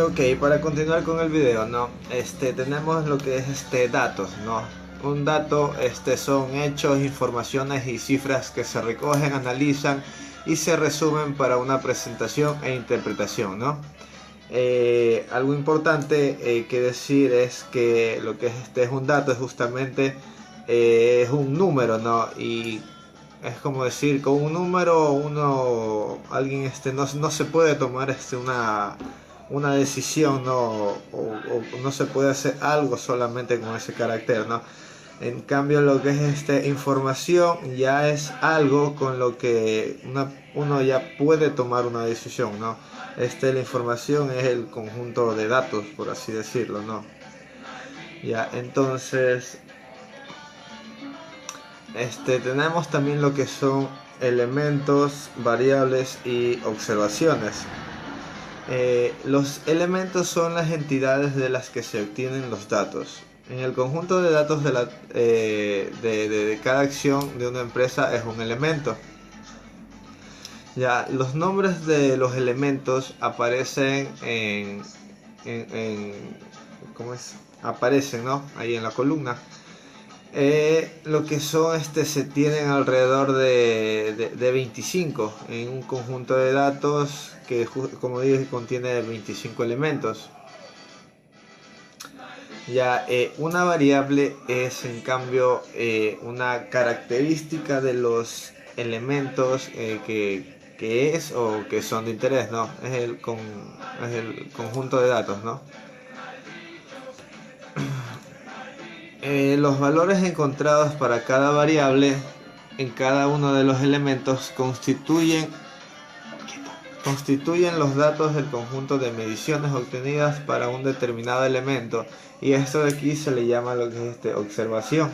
Ok, para continuar con el video, ¿no? Tenemos lo que es datos, ¿no? Un dato, son hechos, informaciones y cifras que se recogen, analizan y se resumen para una presentación e interpretación, ¿no? Algo importante que decir es que lo que es un dato es justamente es un número, ¿no? Y es como decir, con un número alguien no se puede tomar una decisión, ¿no? O no se puede hacer algo solamente con ese carácter, ¿no? En cambio, lo que es información ya es algo con lo que uno ya puede tomar una decisión, ¿no? La información es el conjunto de datos, por así decirlo, ¿no? Ya, entonces, tenemos también lo que son elementos, variables y observaciones. Los elementos son las entidades de las que se obtienen los datos. En el conjunto de datos de cada acción de una empresa es un elemento. Ya, los nombres de los elementos aparecen ¿cómo es? Aparecen, ¿no? Ahí en la columna. Lo que son, se tienen alrededor de 25 en un conjunto de datos que, como dije, contiene 25 elementos. Ya, una variable es en cambio una característica de los elementos que es o que son de interés, ¿no? Es el conjunto de datos, ¿no? Los valores encontrados para cada variable en cada uno de los elementos constituyen los datos del conjunto de mediciones obtenidas para un determinado elemento, y esto de aquí se le llama lo que es observación.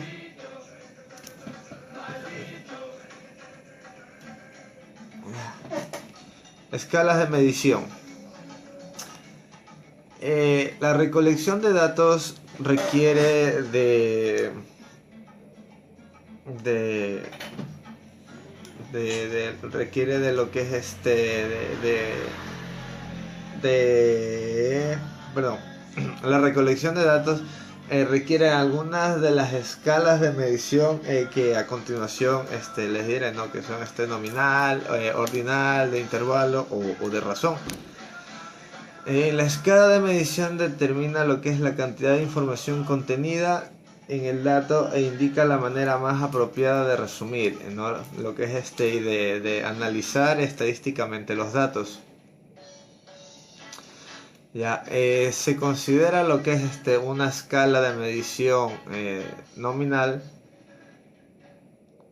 Escalas de medición. La recolección de datos requiere requiere de lo que es perdón, la recolección de datos requiere algunas de las escalas de medición que a continuación les diré, ¿no? Que son nominal, ordinal, de intervalo o de razón. La escala de medición determina lo que es la cantidad de información contenida en el dato e indica la manera más apropiada de resumir, ¿no? Lo que es y de analizar estadísticamente los datos. Ya, se considera lo que es una escala de medición nominal,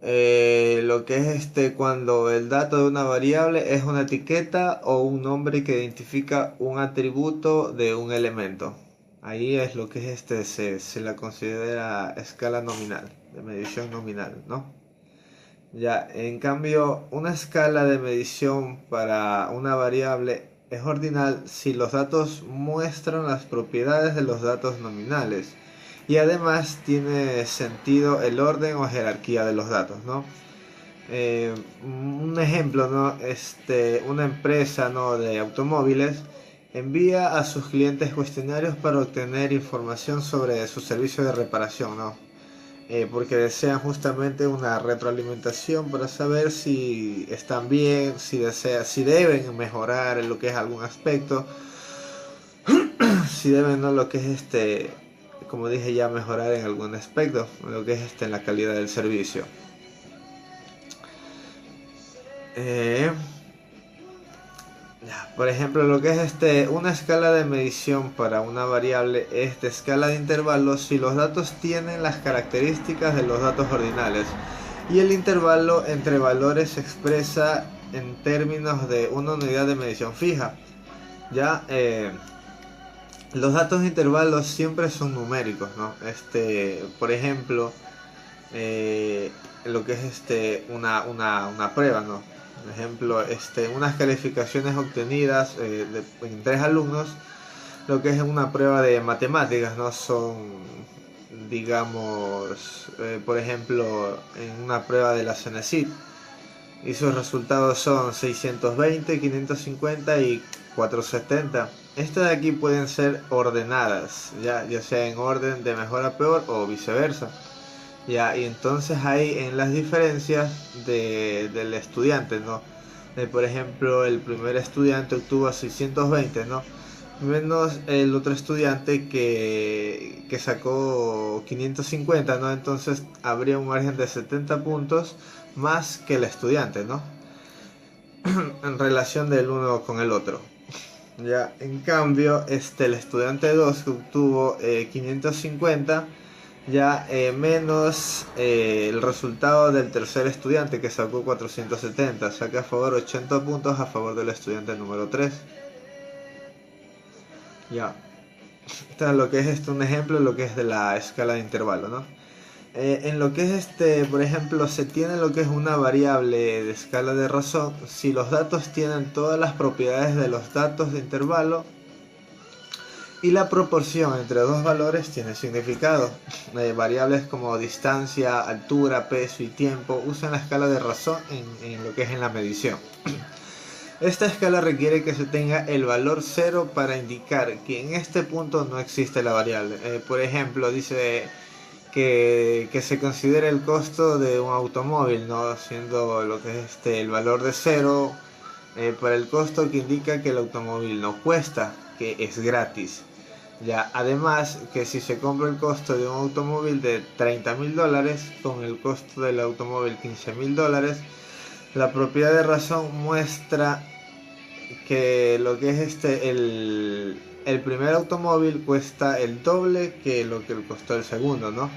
lo que es cuando el dato de una variable es una etiqueta o un nombre que identifica un atributo de un elemento. Ahí es lo que es se la considera escala nominal, de medición nominal, ¿no? Ya, en cambio, una escala de medición para una variable es ordinal si los datos muestran las propiedades de los datos nominales y además tiene sentido el orden o jerarquía de los datos, ¿no? Un ejemplo, ¿no? Una empresa, ¿no?, de automóviles envía a sus clientes cuestionarios para obtener información sobre su servicio de reparación, ¿no? Porque desean justamente una retroalimentación para saber si están bien, si deben mejorar en lo que es algún aspecto, si deben, ¿no?, lo que es como dije ya, mejorar en algún aspecto, lo que es en la calidad del servicio. Por ejemplo, lo que es una escala de medición para una variable es de escala de intervalos si los datos tienen las características de los datos ordinales y el intervalo entre valores se expresa en términos de una unidad de medición fija. Ya, los datos de intervalos siempre son numéricos, ¿no? Por ejemplo, lo que es una prueba, ¿no? Por ejemplo, unas calificaciones obtenidas en 3 alumnos, lo que es una prueba de matemáticas, ¿no? Son, digamos, por ejemplo, en una prueba de la CENESID, y sus resultados son 620, 550 y 470. Estas de aquí pueden ser ordenadas, ya sea en orden de mejor a peor o viceversa. Ya, y entonces hay en las diferencias del estudiante, ¿no? Por ejemplo, el primer estudiante obtuvo 620, ¿no? Menos el otro estudiante que sacó 550, ¿no? Entonces habría un margen de 70 puntos más que el estudiante, ¿no? En relación del uno con el otro. Ya, en cambio, el estudiante 2 que obtuvo 550, ya menos el resultado del tercer estudiante que sacó 470, saca a favor 80 puntos a favor del estudiante número 3. Ya, esto es lo que es un ejemplo de lo que es de la escala de intervalo, ¿no? En lo que es por ejemplo, se tiene lo que es una variable de escala de razón si los datos tienen todas las propiedades de los datos de intervalo y la proporción entre dos valores tiene significado. Variables como distancia, altura, peso y tiempo usan la escala de razón en lo que es en la medición. Esta escala requiere que se tenga el valor 0 para indicar que en este punto no existe la variable. Por ejemplo, dice que se considere el costo de un automóvil, ¿no? Siendo lo que es el valor de 0 para el costo que indica que el automóvil no cuesta, que es gratis. Ya, además que si se compra el costo de un automóvil de $30.000 con el costo del automóvil $15.000, la propiedad de razón muestra que lo que es el primer automóvil cuesta el doble que lo que costó el segundo, ¿no?